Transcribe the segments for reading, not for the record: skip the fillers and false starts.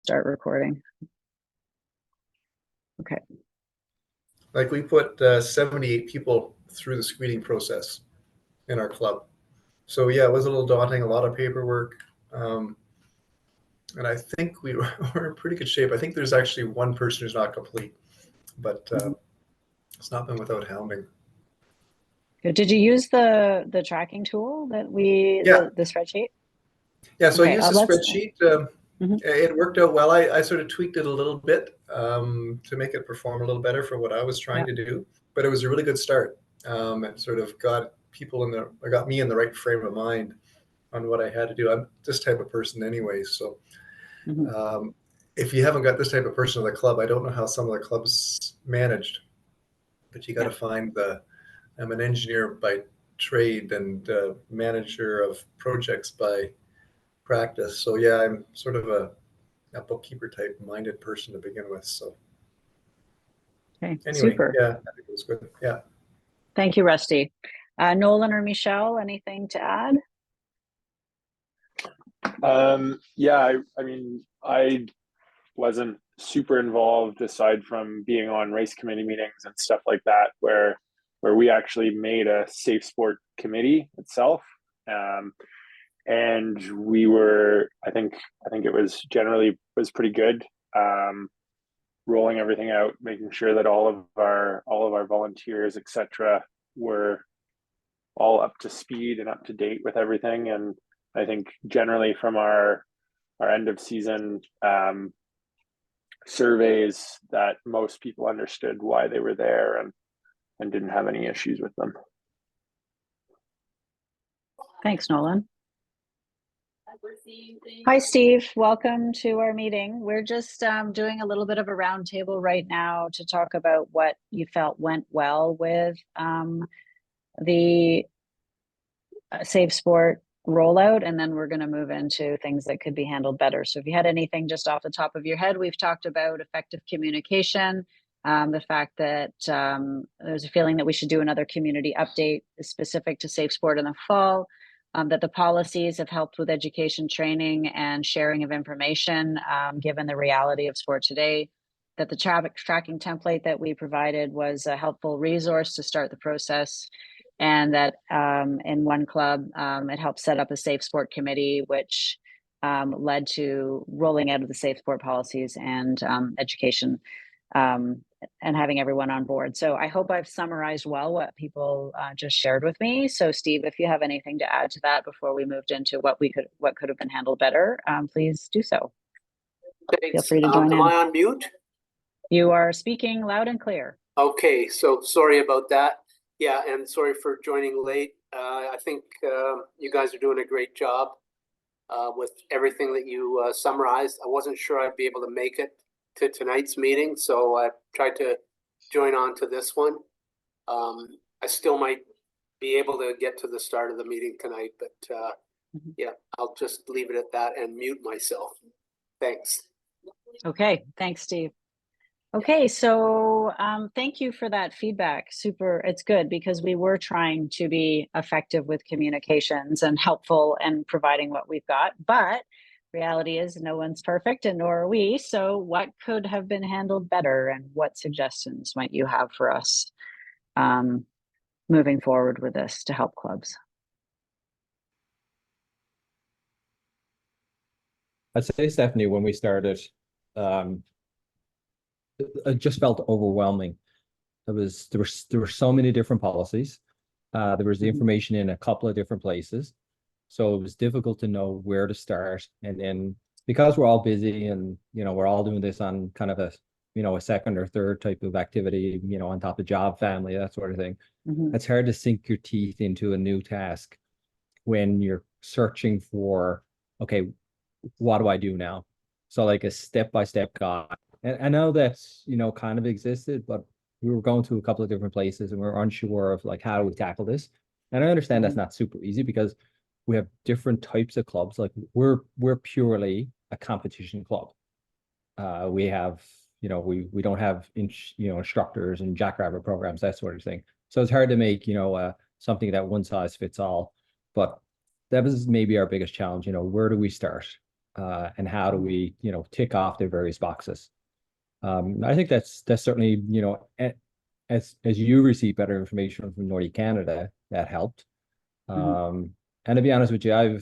start recording. Okay. Like we put 78 people through the screening process in our club. So yeah, it was a little daunting, a lot of paperwork. And I think we're in pretty good shape. I think there's actually one person who's not complete, but it's not been without hounding. Good. Did you use the tracking tool that the spreadsheet? Yeah, so Okay, I used the spreadsheet. It worked out well. I sort of tweaked it a little bit to make it perform a little better for what I was trying to do, but it was a really good start. It sort of got me in the right frame of mind on what I had to do. I'm this type of person anyway, so if you haven't got this type of person in the club, I don't know how some of the clubs managed, but you got to find I'm an engineer by trade and manager of projects by practice. So yeah, I'm sort of a bookkeeper type minded person to begin with. So okay, anyway, super. yeah, I think it was good. Yeah. Thank you, Rusty. Nolan or Michelle, anything to add? Yeah, I mean, I wasn't super involved aside from being on race committee meetings and stuff like that, where we actually made a safe sport committee itself. And we were, I think it was was pretty good. Rolling everything out, making sure that all of our volunteers, etc., were all up to speed and up to date with everything. And I think generally from our end of season surveys that most people understood why they were there and didn't have any issues with them. Thanks, Nolan. Hi, Steve. Welcome to our meeting. We're just doing a little bit of a roundtable right now to talk about what you felt went well with the Safe Sport rollout, and then we're going to move into things that could be handled better. So if you had anything just off the top of your head, we've talked about effective communication, the fact that there's a feeling that we should do another community update specific to Safe Sport in the fall. That the policies have helped with education training and sharing of information, given the reality of sport today, that the tracking template that we provided was a helpful resource to start the process, and that in one club, it helped set up a safe sport committee, which led to rolling out of the safe sport policies and education and having everyone on board. So I hope I've summarized well what people just shared with me. So Steve, if you have anything to add to that before we moved into what could have been handled better, please do so. Thanks. Feel free to join in. Am I on mute? You are speaking loud and clear. Okay, so sorry about that. Yeah, and sorry for joining late. I think you guys are doing a great job with everything that you summarized. I wasn't sure I'd be able to make it to tonight's meeting, so I tried to join on to this one. I still might be able to get to the start of the meeting tonight, but yeah, I'll just leave it at that and mute myself. Thanks. Okay, thanks, Steve. Okay, so thank you for that feedback. Super, it's good because we were trying to be effective with communications and helpful and providing what we've got, but reality is no one's perfect and nor are we. So what could have been handled better and what suggestions might you have for us moving forward with this to help clubs? I'd say, Stephanie, when we started, it just felt overwhelming. There were so many different policies. There was the information in a couple of different places. So it was difficult to know where to start. And then because we're all busy and, we're all doing this on kind of a, a second or third type of activity, on top of job, family, that sort of thing. It's hard to sink your teeth into a new task when you're searching for, okay, what do I do now? So like a step-by-step guide. And I know that's, kind of existed, but we were going to a couple of different places and we were unsure of like, how do we tackle this? And I understand that's not super easy because we have different types of clubs. Like we're purely a competition club. We have, we don't have instructors and jackrabbit programs, that sort of thing. So it's hard to make, something that one size fits all. But that was maybe our biggest challenge. Where do we start? and how do we, tick off the various boxes. I think that's certainly, as you receive better information from Nordic Canada, that helped. And to be honest with you,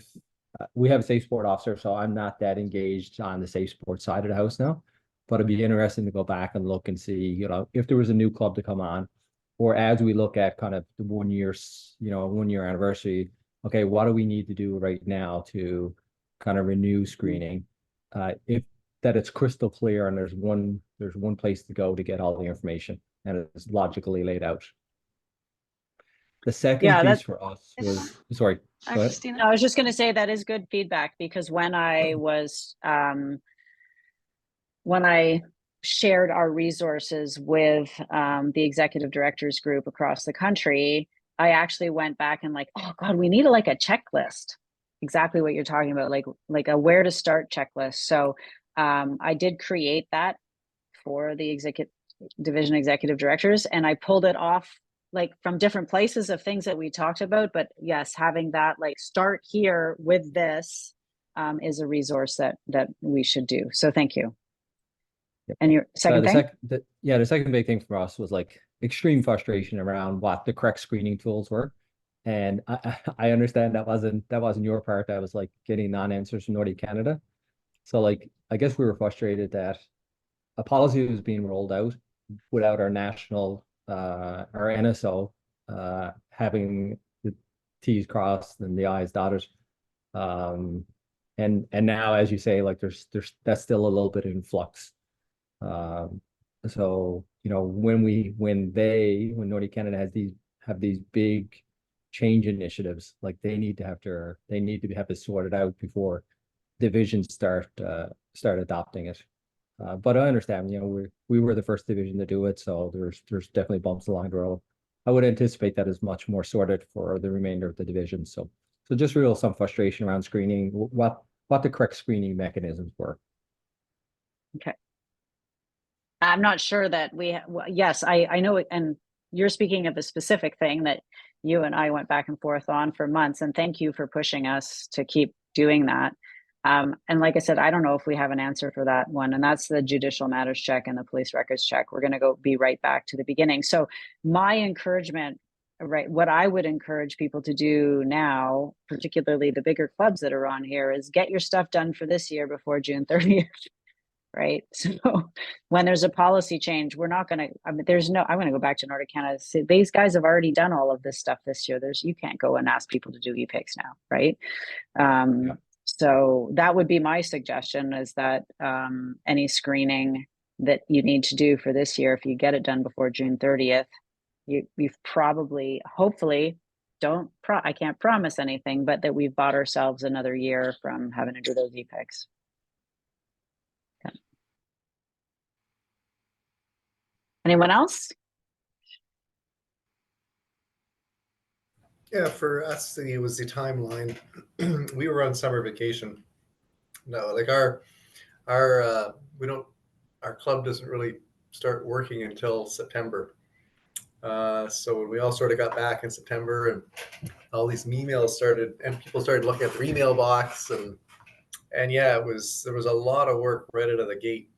we have a safe sport officer, so I'm not that engaged on the safe sport side of the house now. But it'd be interesting to go back and look and see, if there was a new club to come on, or as we look at kind of the 1 year, 1 year anniversary, okay, what do we need to do right now to kind of renew screening? If that it's crystal clear and there's one place to go to get all the information and it's logically laid out. The second piece for us was, sorry, go ahead. No, I was just going to say that is good feedback, because when I was, when I shared our resources with the executive directors group across the country, I actually went back and like, oh God, we need a checklist. Exactly what you're talking about, like a where to start checklist. So I did create that for the division executive directors, and I pulled it off from different places of things that we talked about. But yes, having that start here with this is a resource that we should do. So thank you. Yep. And your second thing? The second big thing for us was extreme frustration around what the correct screening tools were. And I understand that wasn't your part. That was getting non-answers from Nordic Canada. So I guess we were frustrated that a policy was being rolled out without our national our NSO having the T's crossed and the I's dotted. And now, as you say, there's that's still a little bit in flux. So when Nordic Canada have these big change initiatives, they need to have this sorted out before divisions start adopting it. But I understand, we were the first division to do it, so there's definitely bumps along the road. I would anticipate that is much more sorted for the remainder of the division. So just some frustration around screening, what the correct screening mechanisms were. Okay. I'm not sure that yes, I know it, and you're speaking of a specific thing that you and I went back and forth on for months, and thank you for pushing us to keep doing that. And like I said, I don't know if we have an answer for that one, and that's the judicial matters check and the police records check. We're going to be right back to the beginning. So my encouragement, right, what I would encourage people to do now, particularly the bigger clubs that are on here, is get your stuff done for this year before June 30th. Right. So when there's a policy change, we're not going to, I'm going to go back to Nordic Canada. So these guys have already done all of this stuff this year. You can't go and ask people to do e-pics now. Right. Yeah. So that would be my suggestion, is that any screening that you need to do for this year, if you get it done before June 30th, you've probably, hopefully, I can't promise anything, but that we've bought ourselves another year from having to do those e-pics. Anyone else? Yeah, for us, it was the timeline. We were on summer vacation. No, our club doesn't really start working until September. So when we all sort of got back in September, and all these emails started, and people started looking at their email box, and yeah, there was a lot of work right out of the gate.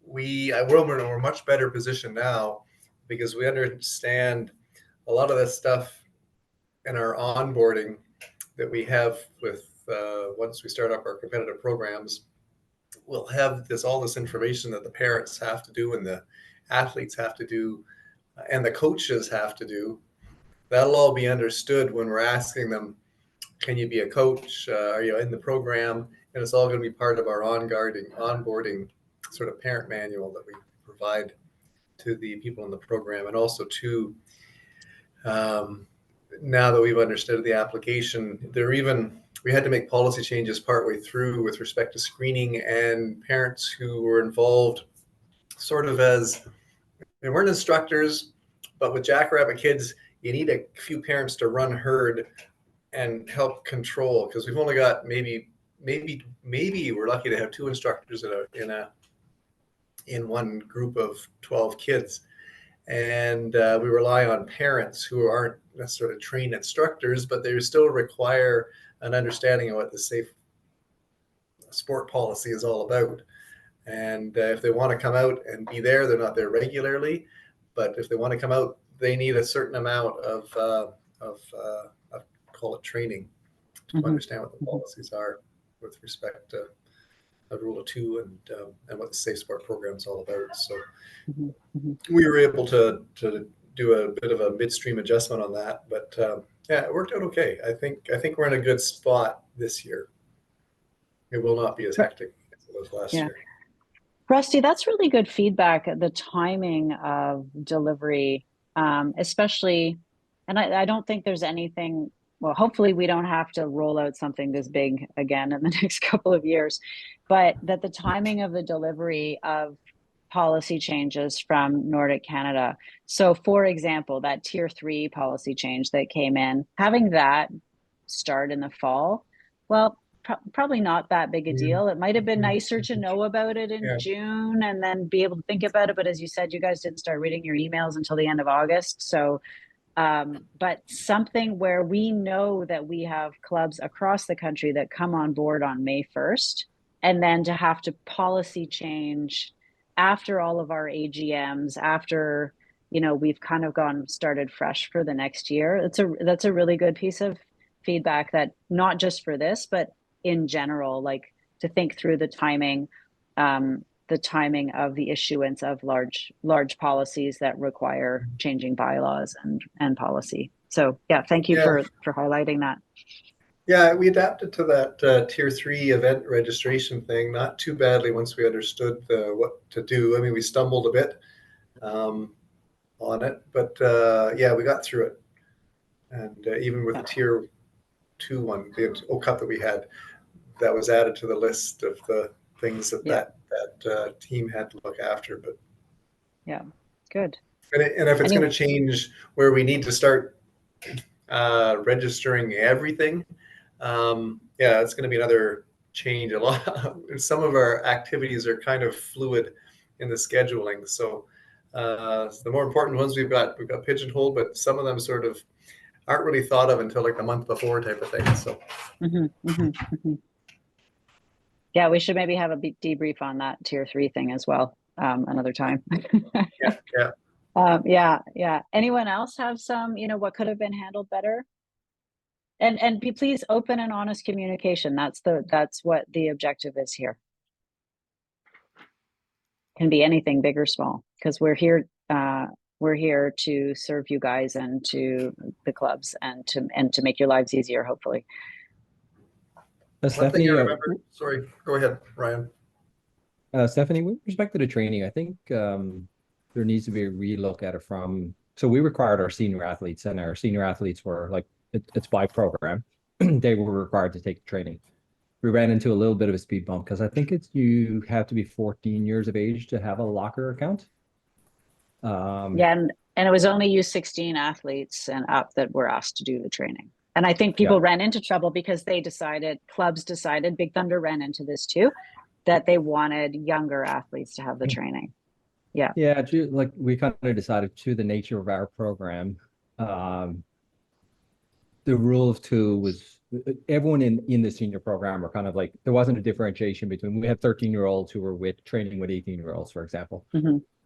We're in a much better position now because we understand a lot of that stuff in our onboarding that we have with once we start up our competitive programs. We'll have all this information that the parents have to do and the athletes have to do and the coaches have to do. That'll all be understood when we're asking them, can you be a coach? Are you in the program? And it's all going to be part of our onboarding sort of parent manual that we provide to the people in the program. And also to, now that we've understood the application, we had to make policy changes partway through with respect to screening, and parents who were involved sort of they weren't instructors, but with Jackrabbit Kids, you need a few parents to run herd and help control, because we've only got maybe we're lucky to have 2 instructors in one group of 12 kids. And we rely on parents who aren't necessarily trained instructors, but they still require an understanding of what the safe sport policy is all about. And if they want to come out and be there, they're not there regularly. But if they want to come out, they need a certain amount of call it training to understand what the policies are with respect to Rule of Two and what the Safe Sport program is all about. So we were able to do a bit of a midstream adjustment on that, but yeah, it worked out okay. I think we're in a good spot this year. It will not be as hectic as it was last year. Rusty, that's really good feedback. The timing of delivery, especially, and I don't think there's anything, well, hopefully we don't have to roll out something this big again in the next couple of years, but that the timing of the delivery of policy changes from Nordic Canada. So for example, that tier 3 policy change that came in, having that start in the fall, well, probably not that big a deal. It might have been nicer to know about it in June and then be able to think about it. But as you said, you guys didn't start reading your emails until the end of August. So, but something where we know that we have clubs across the country that come on board on May 1st, and then to have to policy change after all of our AGMs, after, you know, we've kind of started fresh for the next year. That's a really good piece of feedback, that not just for this, but in general, like to think through the timing of the issuance of large policies that require changing bylaws and policy. So yeah, thank you for highlighting that. Yeah, we adapted to that tier 3 event registration thing not too badly once we understood what to do. I mean, we stumbled a bit on it, but yeah, we got through it. And even with the tier 2 one, the O Cup that we had, that was added to the list of the things that team had to look after. But yeah, good. And if it's going to change where we need to start registering everything, yeah, it's going to be another change. A lot. Some of our activities are kind of fluid in the scheduling. So the more important ones we've got pigeonholed, but some of them sort of aren't really thought of until like the month before type of thing. So. Yeah, we should maybe have a debrief on that tier 3 thing as well another time. Yeah. Anyone else have some, what could have been handled better? And be please open and honest communication. That's what the objective is here. Can be anything big or small, because we're here to serve you guys and to the clubs and to make your lives easier, hopefully. Stephanie, sorry, go ahead, Ryan. Stephanie, with respect to the training, I think there needs to be a relook at it so we required our senior athletes, and our senior athletes were like, it's by program. They were required to take training. We ran into a little bit of a speed bump because I think you have to be 14 years of age to have a locker account. Yeah, and it was only U16 athletes and up that were asked to do the training. And I think people ran into trouble because clubs decided, Big Thunder ran into this too, that they wanted younger athletes to have the training. Yeah. Yeah, like we kind of decided to the nature of our program. The rule of 2 was everyone in the senior program were kind of like, there wasn't a differentiation between, we had 13-year-olds who were training with 18-year-olds, for example.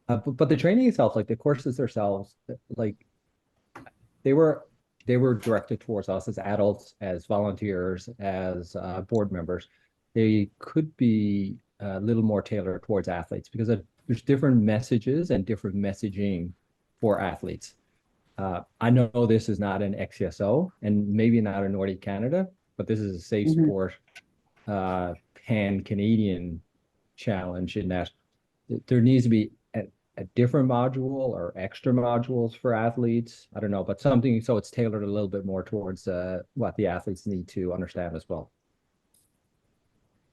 But the training itself, like the courses themselves, like they were directed towards us as adults, as volunteers, as board members. They could be a little more tailored towards athletes because there's different messages and different messaging for athletes. I know this is not an XCSO and maybe not a Nordic Canada, but this is a Safe Sport pan-Canadian challenge in that there needs to be a different module or extra modules for athletes. I don't know, but something so it's tailored a little bit more towards what the athletes need to understand as well.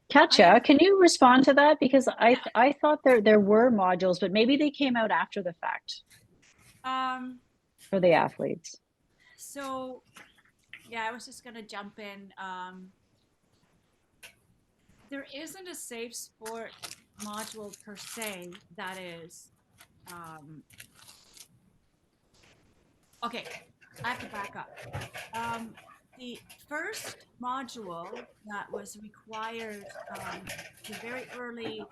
Katja, can you respond to that? Because I thought there were modules, but maybe they came out after the fact. For the athletes. So yeah, I was just gonna jump in. There isn't a Safe Sport module per se that is okay. I have to back up. the first module that was required, the very early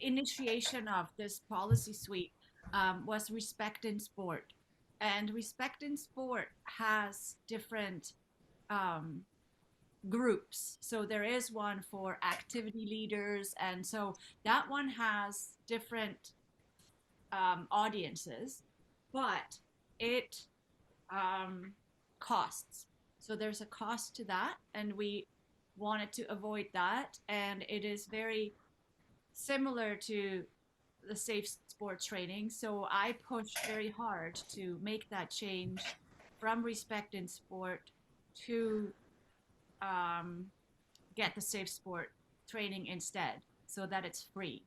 initiation of this policy suite, was respect in sport. And respect in sport has different um, groups. So there is one for activity leaders. And so that one has different audiences, but it costs. So there's a cost to that, and we wanted to avoid that. And it is very similar to the safe sport training. So I pushed very hard to make that change from respect in sport to get the safe sport training instead, so that it's free.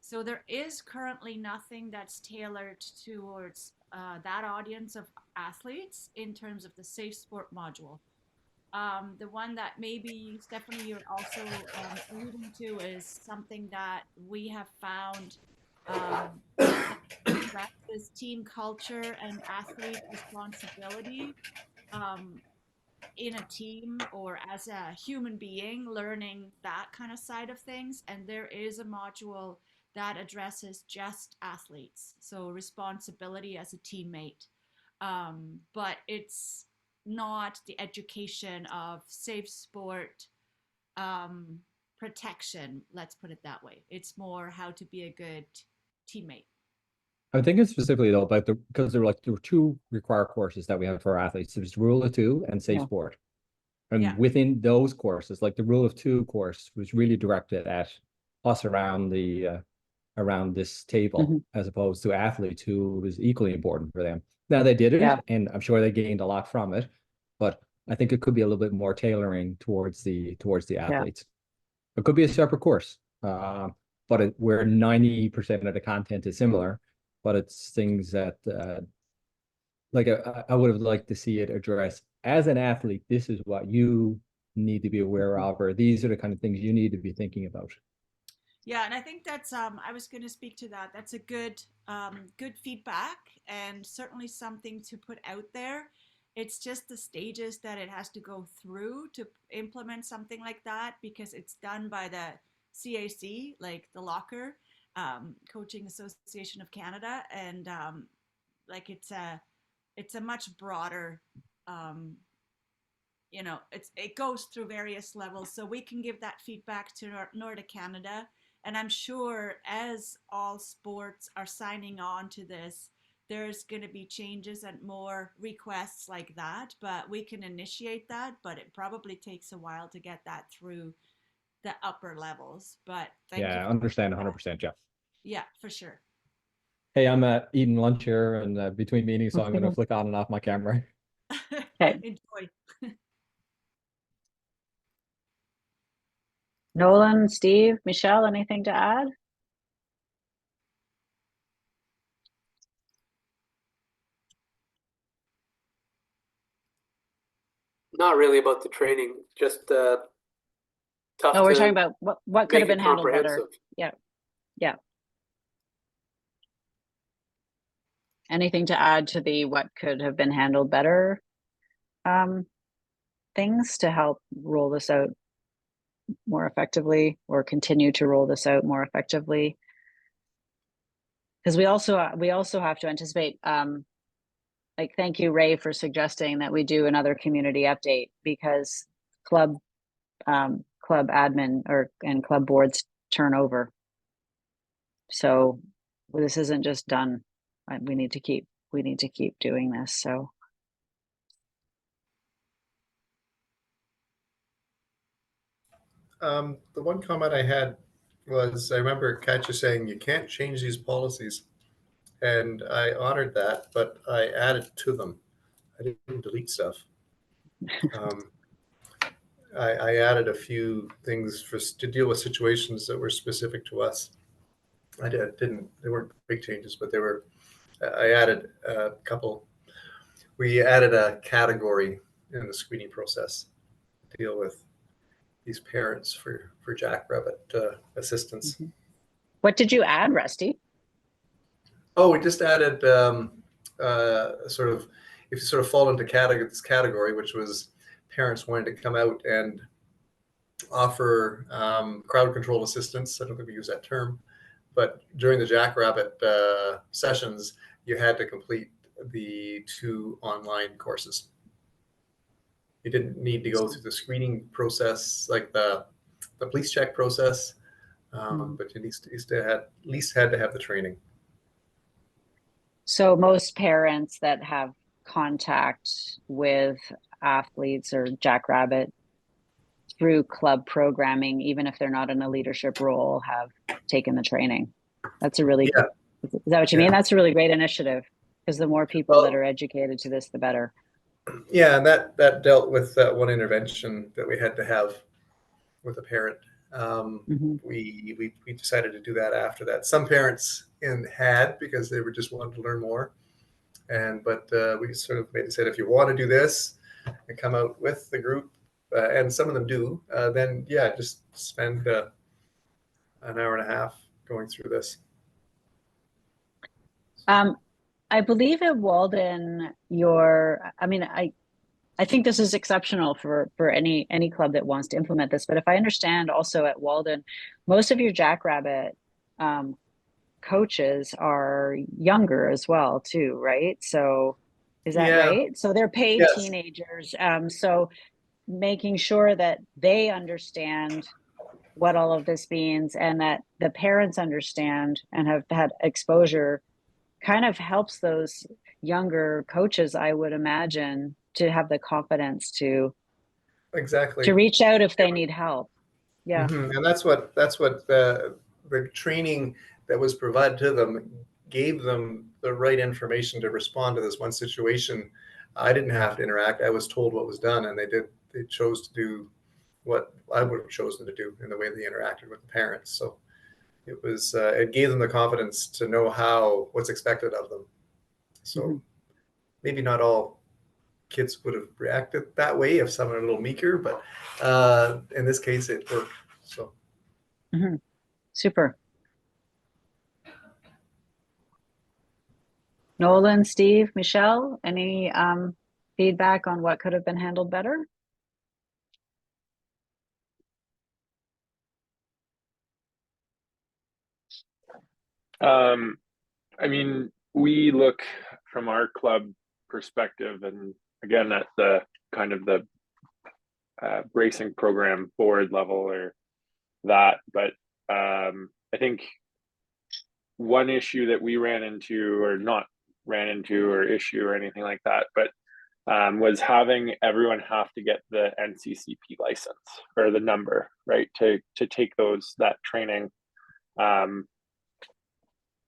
So there is currently nothing that's tailored towards that audience of athletes in terms of the safe sport module. The one that maybe, Stephanie, you're also alluding to is something that we have found addresses team culture and athlete responsibility in a team or as a human being, learning that kind of side of things. And there is a module that addresses just athletes, so responsibility as a teammate. But it's not the education of safe sport protection, let's put it that way. It's more how to be a good teammate. I'm thinking specifically though about because there were two required courses that we have for our athletes. There's Rule of Two and Safe Sport. And within those courses, like the Rule of Two course was really directed at us around the around this table, as opposed to athletes, who was equally important for them. Now they did it, and I'm sure they gained a lot from it, but I think it could be a little bit more tailoring towards the athletes. It could be a separate course, but where 90% of the content is similar, but it's things that like I would have liked to see it address as an athlete. This is what you need to be aware of, or these are the kind of things you need to be thinking about. Yeah, and I think that's I was going to speak to that. That's a good good feedback, and certainly something to put out there. It's just the stages that it has to go through to implement something like that, because it's done by the CAC, like the Locker Coaching Association of Canada, and like it's a much broader it goes through various levels, so we can give that feedback to Nordic Canada. And I'm sure as all sports are signing on to this, there's going to be changes and more requests like that, but we can initiate that, but it probably takes a while to get that through the upper levels. But thank you. I understand 100%, Jeff. Yeah, for sure. Hey, I'm eating lunch here and between meetings, so I'm going to flick on and off my camera. Okay. Enjoy. Nolan, Steve, Michelle, anything to add? Not really about the training, just tough. Oh, we're talking about what could have been handled better. Yeah. Anything to add to the what could have been handled better things to help roll this out more effectively, or continue to roll this out more effectively? Because we also have to anticipate, like, thank you, Ray, for suggesting that we do another community update, because club admin and club boards turn over. So this isn't just done. We need to keep doing this. So the one comment I had was, I remember Katja saying you can't change these policies, and I honored that, but I added to them. I didn't delete stuff. I added a few things to deal with situations that were specific to us. They weren't big changes, but I added a couple. We added a category in the screening process to deal with these parents for jackrabbit assistance. What did you add, Rusty? Oh, we just added sort of if you sort of fall into this category, which was parents wanting to come out and offer crowd control assistance. I don't think we use that term, but during the Jackrabbit sessions, you had to complete the 2 online courses. You didn't need to go through the screening process, like the police check process, but you at least had to have the training. So most parents that have contact with athletes or Jackrabbit through club programming, even if they're not in a leadership role, have taken the training. That's a really, Yeah. Is that what you mean? That's a really great initiative, because the more people that are educated to this, the better. Yeah, and that dealt with that one intervention that we had to have with a parent. We decided to do that after that. Some parents had, because they were just wanting to learn more, but we sort of said, if you want to do this and come out with the group, and some of them do, then yeah, just spend an hour and a half going through this. I believe at Walden, I think this is exceptional for any club that wants to implement this. But if I understand, also at Walden, most of your Jackrabbit coaches are younger as well, too, right? So is that right? So they're paid teenagers. So making sure that they understand what all of this means, and that the parents understand and have had exposure, kind of helps those younger coaches, I would imagine, to have the confidence to reach out if they need help. Yeah. And that's what the training that was provided to them gave them the right information to respond to this one situation. I didn't have to interact. I was told what was done, and they chose to do what I would have chosen to do in the way they interacted with the parents. So it gave them the confidence to know what's expected of them. So maybe not all kids would have reacted that way if someone a little meeker, but in this case it worked. So Super. Nolan, Steve, Michelle, any feedback on what could have been handled better? I mean, we look from our club perspective, and again, at the kind of the racing program board level or that, but I think one issue that we ran into, or issue or anything like that, but was having everyone have to get the NCCP license, or the number, right, to take that training.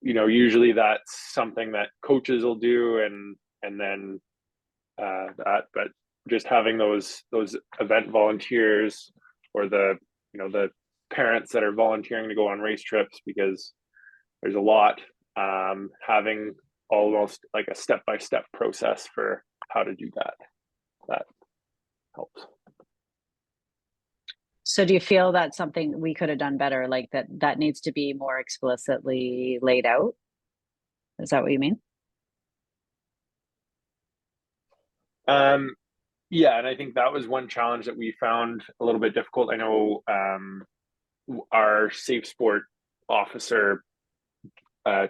Usually that's something that coaches will do, and then but just having those event volunteers, or the parents that are volunteering to go on race trips, because there's a lot, having almost like a step-by-step process for how to do that helps. So do you feel that's something we could have done better, like that needs to be more explicitly laid out? Is that what you mean? Yeah, and I think that was one challenge that we found a little bit difficult. I know our safe sport officer,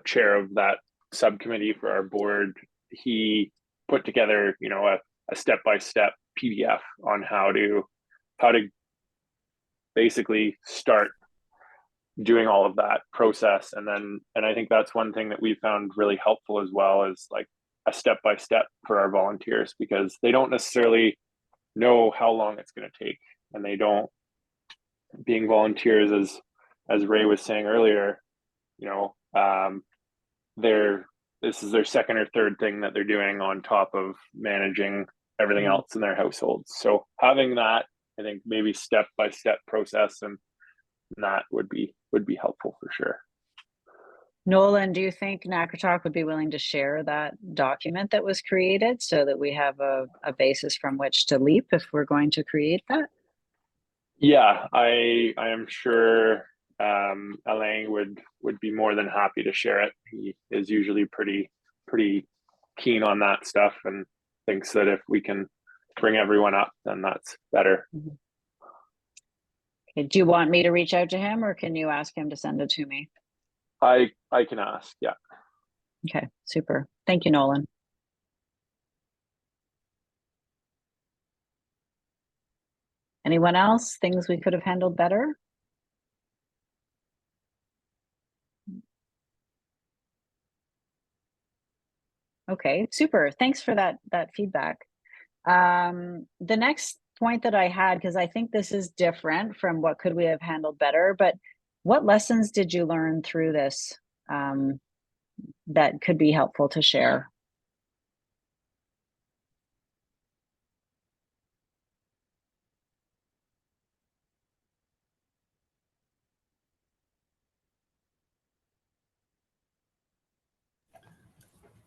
chair of that subcommittee for our board, he put together a step-by-step PDF on how to basically start doing all of that process. And I think that's one thing that we found really helpful as well, is like a step-by-step for our volunteers, because they don't necessarily know how long it's going to take, and they don't, being volunteers, as Ray was saying earlier, this is their second or third thing that they're doing on top of managing everything else in their households. So having that, I think, maybe step-by-step process, and that would be helpful for sure. Nolan, do you think NACRTAC would be willing to share that document that was created, so that we have a basis from which to leap if we're going to create that? Yeah, I am sure Alain would be more than happy to share it. He is usually pretty keen on that stuff, and thinks that if we can bring everyone up, then that's better. Okay, do you want me to reach out to him, or can you ask him to send it to me? I can ask, yeah. Okay, super. Thank you, Nolan. Anyone else? Things we could have handled better? Okay, super. Thanks for that feedback. The next point that I had, because I think this is different from what could we have handled better, but what lessons did you learn through this that could be helpful to share?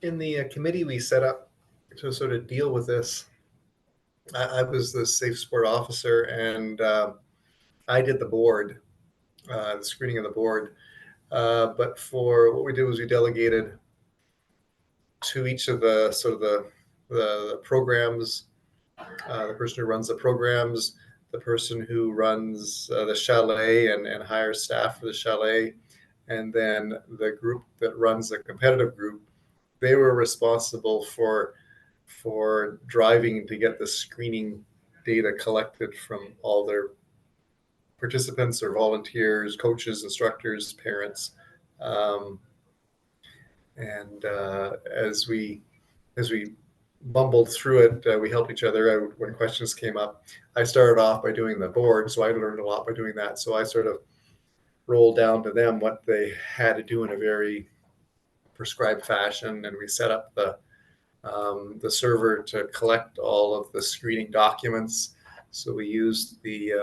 In the committee we set up to sort of deal with this, I was the safe sport officer, and I did the board, the screening of the board. But for what we did was we delegated to each of the sort of the programs, the person who runs the programs, the person who runs the chalet and hires staff for the chalet, and then the group that runs the competitive group. They were responsible for driving to get the screening data collected from all their participants or volunteers, coaches, instructors, parents. And as we bumbled through it, we helped each other out when questions came up. I started off by doing the board, so I learned a lot by doing that. So I sort of rolled down to them what they had to do in a very prescribed fashion, and we set up the server to collect all of the screening documents. So we used the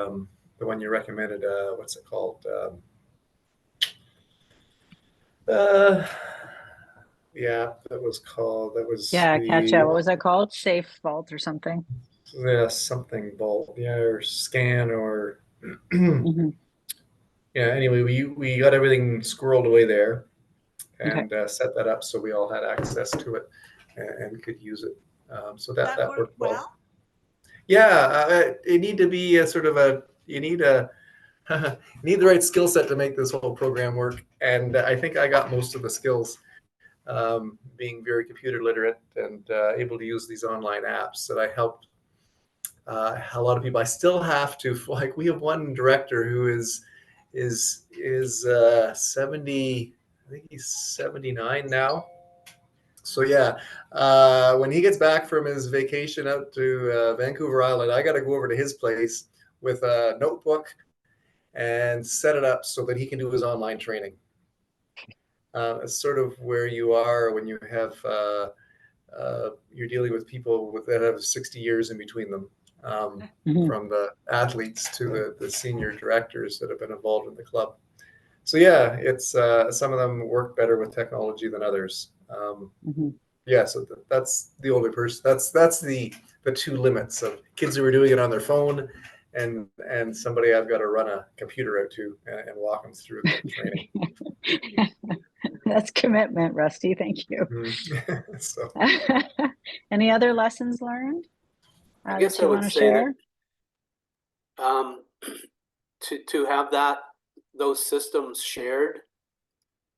one you recommended. What's it called? Yeah, that was called. That was Yeah, catch the up. What was that called? Safe Vault or something? yeah, something Bolt. Yeah, or scan or Mhm. yeah. Anyway, we got everything squirreled away there Okay. and set that up so we all had access to it and could use it. So that worked well. well. Yeah, it need to be a sort of a you need a you need the right skill set to make this whole program work, and I think I got most of the skills, being very computer literate and able to use these online apps that I helped a lot of people. I still have to, like, we have one director who is 70. I think he's 79 now. So yeah, when he gets back from his vacation out to Vancouver Island, I got to go over to his place with a notebook and set it up so that he can do his online training. It's sort of where you are when you have you're dealing with people that have 60 years in between them, from the athletes to the senior directors that have been involved in the club. So yeah, it's some of them work better with technology than others. Yeah, so that's the older person. That's the two limits of kids who are doing it on their phone, and somebody I've got to run a computer out to and walk them through the training. That's commitment, Rusty. Thank you. So, any other lessons learned I guess that you I would want to say share? that to have those systems shared,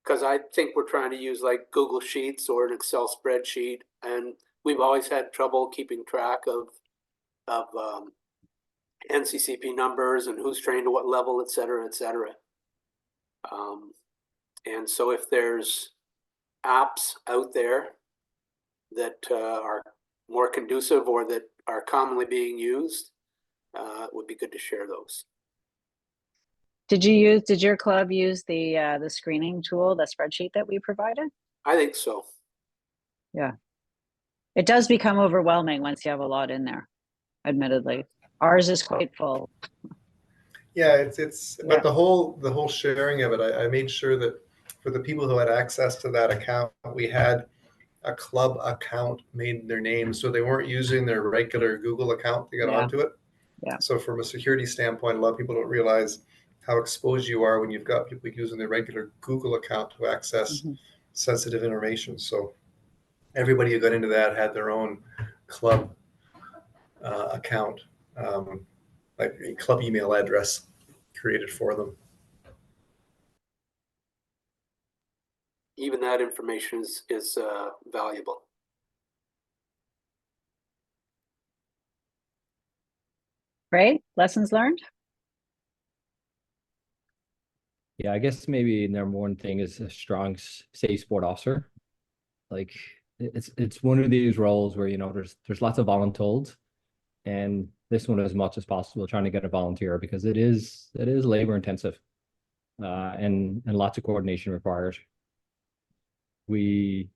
because I think we're trying to use like Google Sheets or an Excel spreadsheet, and we've always had trouble keeping track of NCCP numbers and who's trained at what level, et cetera, et cetera. And so if there's apps out there that are more conducive or that are commonly being used, it would be good to share those. Did your club use the screening tool, the spreadsheet that we provided? I think so. Yeah. It does become overwhelming once you have a lot in there, admittedly. Ours is quite full. Yeah, it's but the whole sharing of it, I made sure that for the people who had access to that account, we had a club account made in their name, so they weren't using their regular Google account to get onto it. Yeah. So from a security standpoint, a lot of people don't realize how exposed you are when you've got people using their regular Google account to access sensitive information. So everybody who got into that had their own club account, like a club email address created for them. Even that information is valuable. Right? Lessons learned? Yeah, I guess maybe number one thing is a strong safe sport officer. Like it's one of these roles where, you know, there's lots of voluntold, and this one as much as possible trying to get a volunteer, because it is labor intensive, and lots of coordination required. I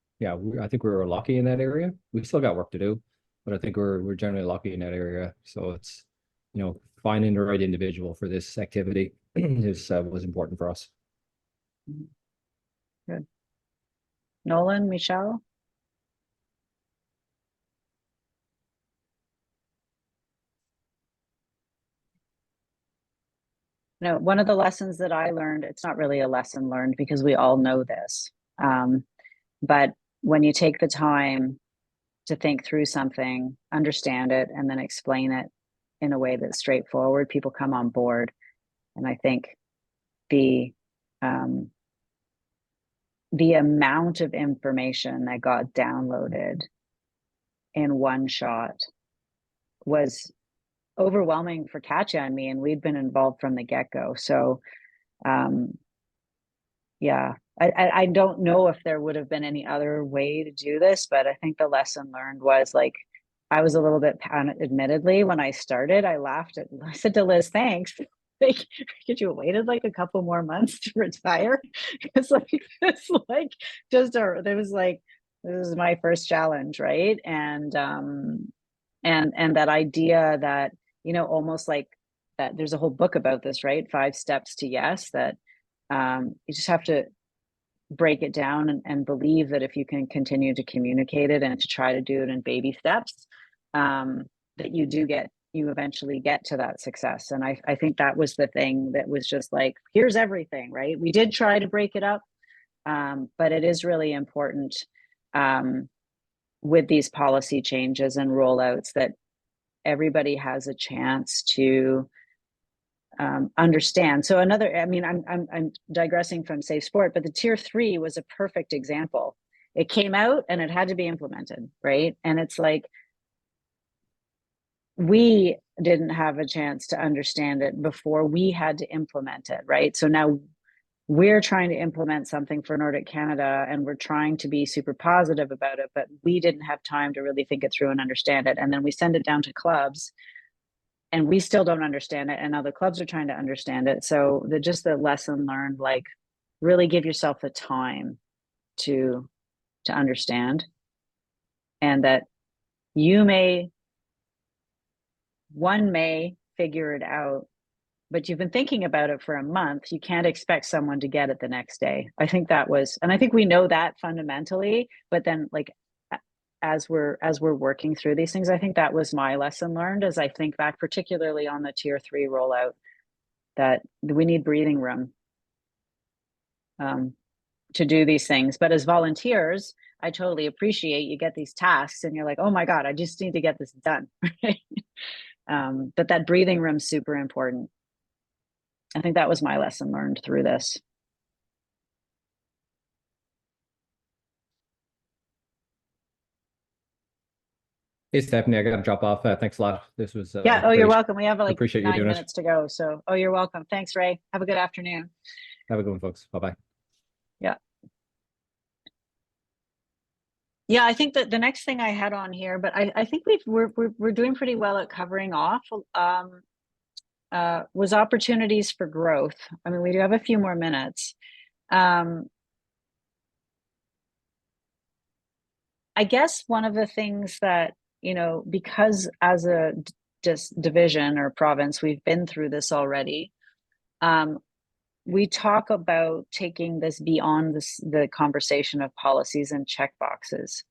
think we were lucky in that area. We still got work to do, but I think we're generally lucky in that area. So it's, you know, finding the right individual for this activity was important for us. Good. Nolan, Michelle? No, one of the lessons that I learned, it's not really a lesson learned because we all know this. But when you take the time to think through something, understand it, and then explain it in a way that's straightforward, people come on board. And I think the amount of information that got downloaded in one shot was overwhelming for Katya and me, and we'd been involved from the get-go. So yeah, I don't know if there would have been any other way to do this, but I think the lesson learned was, like, I was a little bit admittedly, when I started, I said to Liz, thanks. Like, could you have waited like a couple more months to retire? It's like, this was my first challenge, right? And that idea that, you know, almost like that, there's a whole book about this, right? 5 steps to yes, that you just have to break it down and believe that if you can continue to communicate it and to try to do it in baby steps, that you eventually get to that success. And I think that was the thing that was just like, here's everything, right? We did try to break it up, but it is really important with these policy changes and rollouts that everybody has a chance to understand. So I'm digressing from safe sport, but the tier 3 was a perfect example. It came out and it had to be implemented, right? And it's like, we didn't have a chance to understand it before we had to implement it, right? So now we're trying to implement something for Nordic Canada, and we're trying to be super positive about it, but we didn't have time to really think it through and understand it. And then we send it down to clubs, and we still don't understand it, and now the clubs are trying to understand it. So the lesson learned, like, really give yourself the time to understand, and that one may figure it out, but you've been thinking about it for a month. You can't expect someone to get it the next day. I think and I think we know that fundamentally, but then, like, as we're working through these things, I think that was my lesson learned, as I think back, particularly on the tier 3 rollout, that we need breathing room to do these things. But as volunteers, I totally appreciate, you get these tasks and you're like, oh my God, I just need to get this done. But that breathing room is super important. I think that was my lesson learned through this. Hey, Stephanie, I got to drop off. Thanks a lot. This was Yeah. Oh, you're great. welcome. We have like Appreciate you 9 doing it. minutes to go. So, oh, you're welcome. Thanks, Ray. Have a good afternoon. Have a good one, folks. Bye-bye. Yeah. Yeah, I think that the next thing I had on here, but I think we're doing pretty well at covering off, was opportunities for growth. I mean, we do have a few more minutes. I guess one of the things that, you know, because as a division or province, we've been through this already. We talk about taking this beyond the conversation of policies and checkboxes.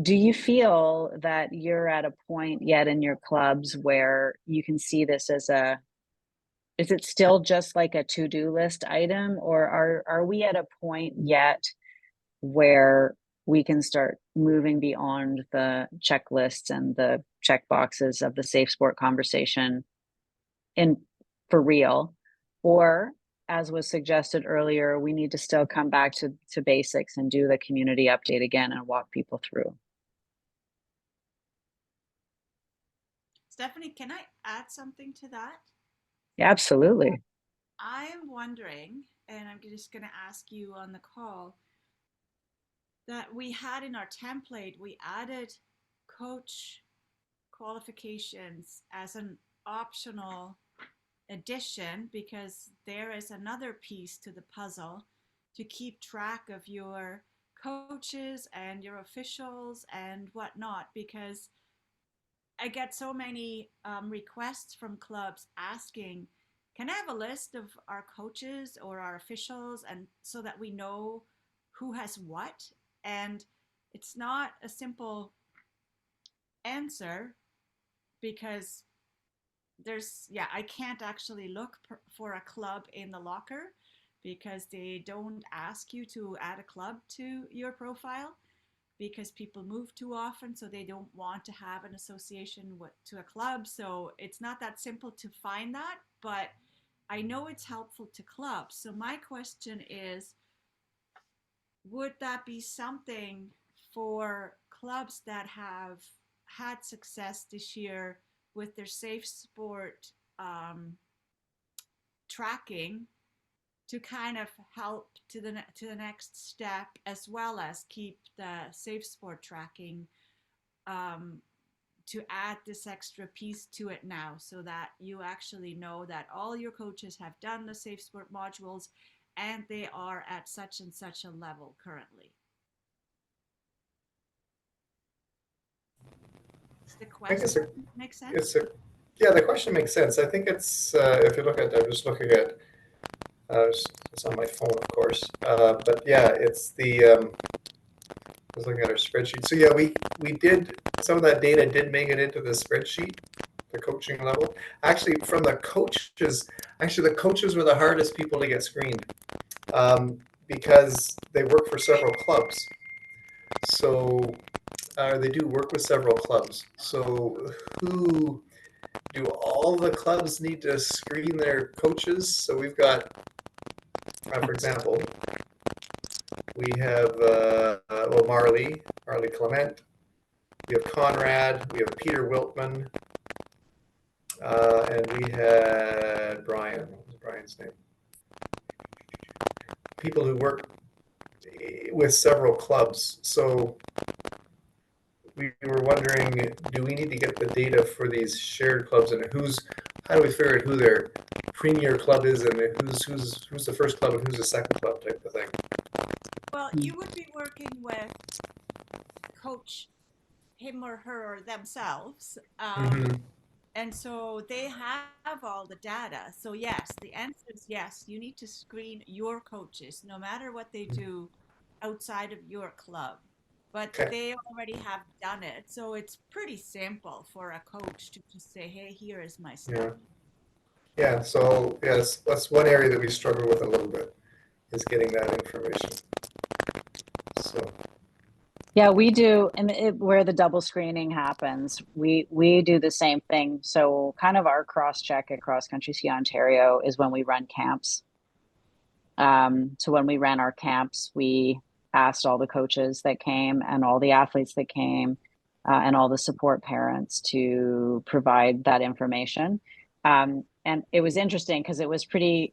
Do you feel that you're at a point yet in your clubs where you can see this as is it still just like a to-do list item, or are we at a point yet where we can start moving beyond the checklists and the check boxes of the safe sport conversation in for real. Or, as was suggested earlier, we need to still come back to basics and do the community update again and walk people through. Stephanie, can I add something to that? Yeah, absolutely. I'm wondering, and I'm just going to ask you on the call, that we had in our template, we added coach qualifications as an optional addition, because there is another piece to the puzzle to keep track of your coaches and your officials and whatnot, because I get so many requests from clubs asking, can I have a list of our coaches or our officials, and so that we know who has what? And it's not a simple answer, because I can't actually look for a club in the locker, because they don't ask you to add a club to your profile, because people move too often, so they don't want to have an association to a club. So it's not that simple to find that, but I know it's helpful to clubs. So my question is, would that be something for clubs that have had success this year with their safe sport tracking, to kind of help to the next step, as well as keep the safe sport tracking, to add this extra piece to it now, so that you actually know that all your coaches have done the safe sport modules and they are at such and such a level currently? Does the question make sense? Yeah, the question makes sense. I think it's, if you look at, I'm just looking at, it's on my phone, of course. But yeah, it's the, I was looking at our spreadsheet. So yeah, we did, some of that data did make it into the spreadsheet, the coaching level. Actually, from the coaches, the coaches were the hardest people to get screened, because they work for several clubs. So they do work with several clubs. So do all the clubs need to screen their coaches? So we've got, for example, we have Marley Clement, we have Conrad, we have Peter Wiltman, and we had Brian. What was Brian's name? People who work with several clubs. So we were wondering, do we need to get the data for these shared clubs, and how do we figure out who their premier club is, and who's the first club and who's the second club, type of thing? Well, you would be working with coach, him or her themselves. And so they have all the data. So yes, the answer is yes, you need to screen your coaches, no matter what they do outside of your club. But they already have done it. So it's pretty simple for a coach to just say, hey, here is my stuff. Yeah, so yes, that's one area that we struggle with a little bit, is getting that information. So yeah, we do, and where the double screening happens, we do the same thing. So kind of our cross check at Cross Country Ski Ontario is when we run camps. So when we ran our camps, we asked all the coaches that came and all the athletes that came, and all the support parents to provide that information. And it was interesting because it was pretty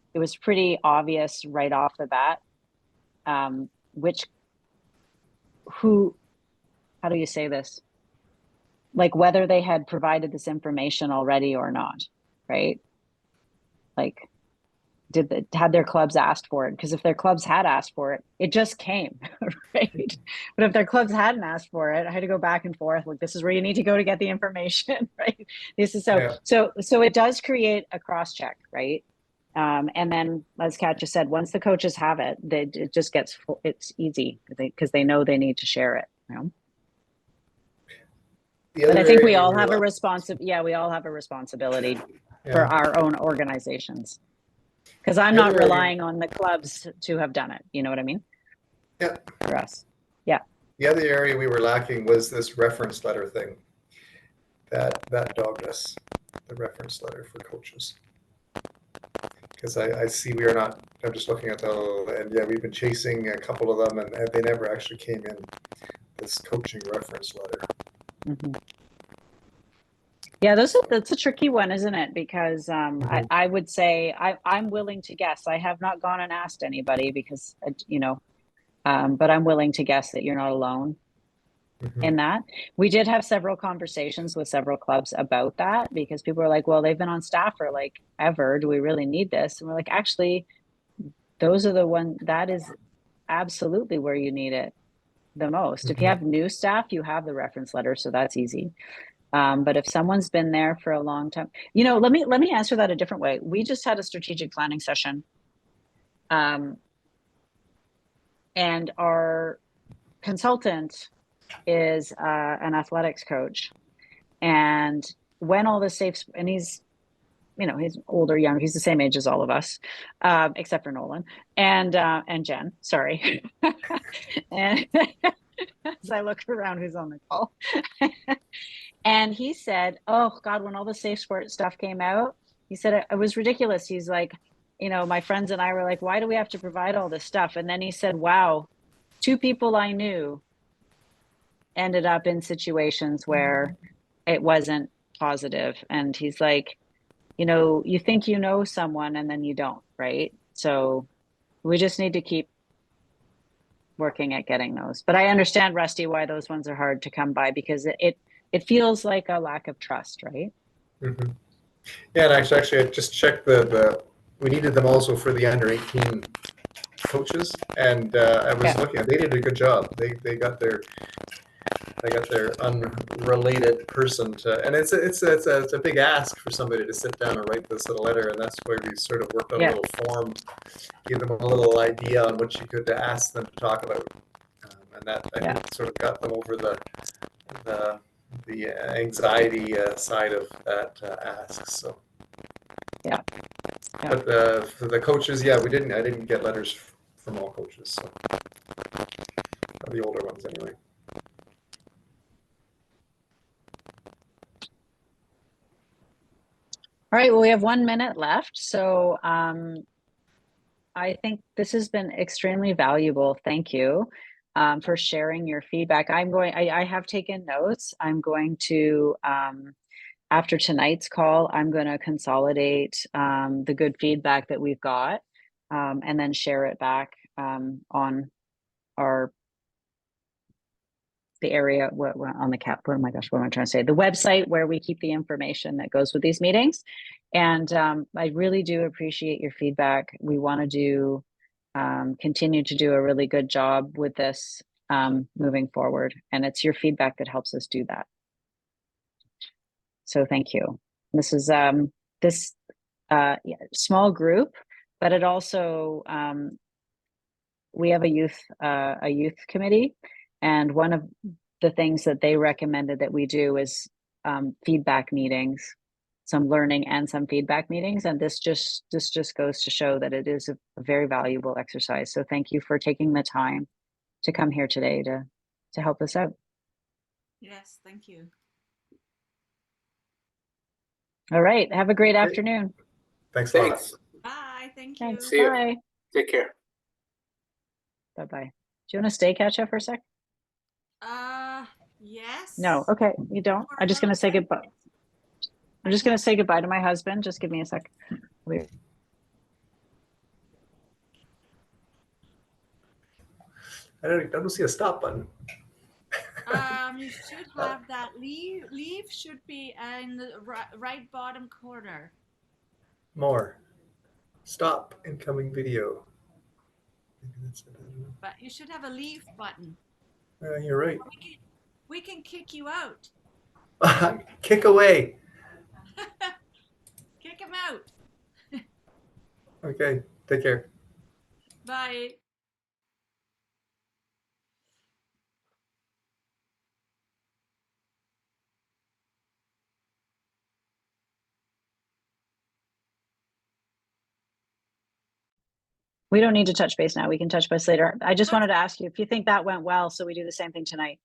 obvious right off the bat, how do you say this? Like whether they had provided this information already or not, right? Like, had their clubs asked for it? Because if their clubs had asked for it, it just came, right? But if their clubs hadn't asked for it, I had to go back and forth. Like, this is where you need to go to get the information, right? This is so it does create a cross check, right? And then, as Kat just said, once the coaches have it, it just gets it's easy because they know they need to share it. You know? But I think we all have we all have a responsibility for our own organizations. Because I'm not relying on the clubs to have done it. You know what I mean? Yeah. For us. Yeah. The other area we were lacking was this reference letter thing. That dogged us, the reference letter for coaches. Because I see we are not, I'm just looking at and yeah, we've been chasing a couple of them and they never actually came in, this coaching reference letter. Mm-hmm. Yeah, that's a tricky one, isn't it? Because I would say I'm willing to guess. I have not gone and asked anybody because, but I'm willing to guess that you're not alone in that. We did have several conversations with several clubs about that because people were like, well, they've been on staff for like ever. Do we really need this? And we're like, actually, those are the one that is absolutely where you need it the most. If you have new staff, you have the reference letter, so that's easy. But if someone's been there for a long time, let me answer that a different way. We just had a strategic planning session. And our consultant is an athletics coach. And when all the and he's older, young, he's the same age as all of us, except for Nolan and Jen, sorry. And as I look around who's on the call. And he said, oh God, when all the safe sport stuff came out, he said it was ridiculous. He's like, my friends and I were like, why do we have to provide all this stuff? And then he said, wow, 2 people I knew ended up in situations where it wasn't positive. And he's like, you think you know someone and then you don't, right? So we just need to keep working at getting those. But I understand, Rusty, why those ones are hard to come by because it feels like a lack of trust, right? Yeah, and actually, I just checked we needed them also for the under 18 coaches, and I was looking at. They did a good job. They got their unrelated person to, and it's a big ask for somebody to sit down and write this little letter, and that's where we sort of worked on a little form, give them a little idea on what you could ask them to talk about, and that I think sort of got them over the anxiety side of that ask. So but for the coaches, I didn't get letters from all coaches, so the older ones anyway. All right, well, we have 1 minute left. So I think this has been extremely valuable. Thank you for sharing your feedback. I have taken notes. I'm going to, after tonight's call, I'm going to consolidate the good feedback that we've got and then share it back on the area on the cap. Oh my gosh, what am I trying to say? The website where we keep the information that goes with these meetings. And I really do appreciate your feedback. We want to continue to do a really good job with this moving forward. And it's your feedback that helps us do that. So thank you. This is this small group, but it also, we have a youth committee. And one of the things that they recommended that we do is feedback meetings, some learning and some feedback meetings. And this just goes to show that it is a very valuable exercise. So thank you for taking the time to come here today to help us out. Yes, thank you. All right. Have a great afternoon. Thanks a lot. Bye. Thank you. Thanks. See you. Bye. Take care. Bye-bye. Do you want to stay catch up for a sec? Yes. No. Okay. You don't? I'm just going to say goodbye. I'm just going to say goodbye to my husband. Just give me a sec. I don't see a stop button. You should have that. Leave should be in the right bottom corner. More. Stop incoming video. Maybe that's it. I don't know. But you should have a leave button. You're right. We can kick you out. Kick away. Kick him out. Okay. Take care. Bye. We don't need to touch base now. We can touch base later. I just wanted to ask you if you think that went well, so we do the same thing tonight.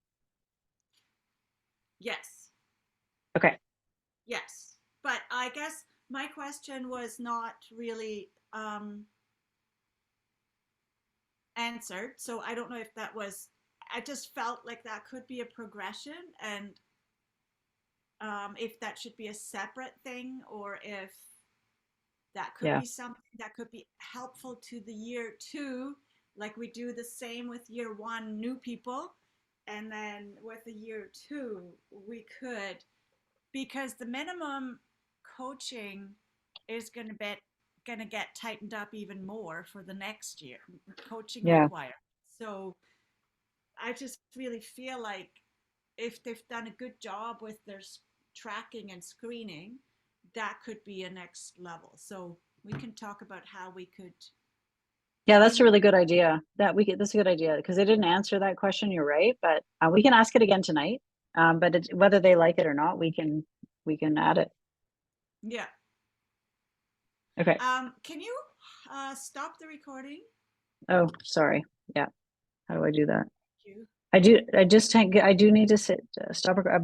Yes. Okay. Yes. But I guess my question was not really answered. So I don't know if that was, I just felt like that could be a progression, and if that should be a separate thing, or if that could be something that could be helpful to the year 2, like we do the same with year 1 new people, and then with the year 2 we could, because the minimum coaching is going to get tightened up even more for the next year, coaching required. So I just really feel like if they've done a good job with their tracking and screening, that could be a next level. So we can talk about how we could. Yeah, that's a really good idea. That's a good idea, because they didn't answer that question. You're right, but we can ask it again tonight. But whether they like it or not, we can add it. Yeah. Okay. Can you stop the recording? Oh, sorry. Yeah. How do I do that? Thank you. I do need to stop.